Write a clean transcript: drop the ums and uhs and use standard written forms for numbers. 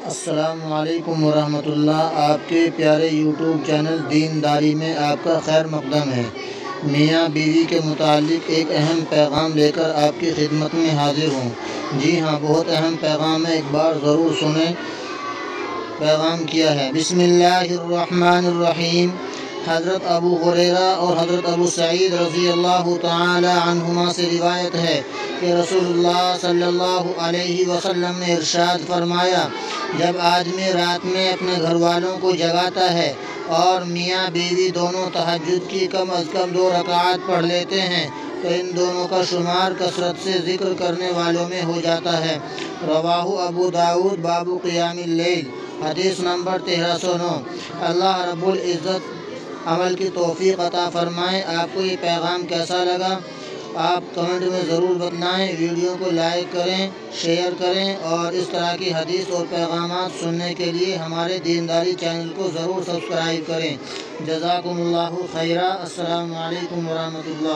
السلام علیکم ورحمۃ اللہ۔ آپ کے پیارے یوٹیوب چینل دینداری میں آپ کا خیر مقدم ہے۔ میاں بیوی کے متعلق ایک اہم پیغام لے کر آپ کی خدمت میں حاضر ہوں۔ جی ہاں، بہت اہم پیغام ہے، ایک بار ضرور سنیں۔ پیغام کیا ہے؟ بسم اللہ الرحمن الرحیم۔ حضرت ابو ہریرہ اور حضرت ابو سعید رضی اللہ تعالی عنہما سے روایت ہے کہ رسول اللہ صلی اللہ علیہ وسلم نے ارشاد فرمایا، جب آدمی رات میں اپنے گھر والوں کو جگاتا ہے اور میاں بیوی دونوں تہجد کی کم از کم 2 رکعات پڑھ لیتے ہیں تو ان دونوں کا شمار کثرت سے ذکر کرنے والوں میں ہو جاتا ہے۔ رواہ ابو داؤد باب قیام اللیل، حدیث نمبر 1309۔ اللہ رب العزت عمل کی توفیق عطا فرمائے۔ آپ کو یہ پیغام کیسا لگا؟ آپ کمنٹ میں ضرور بتلائیں۔ ویڈیو کو لائک کریں، شیئر کریں اور اس طرح کی حدیث اور پیغامات سننے کے لیے ہمارے دینداری چینل کو ضرور سبسکرائب کریں۔ جزاکم اللہ خیرا۔ السلام علیکم ورحمۃ اللہ۔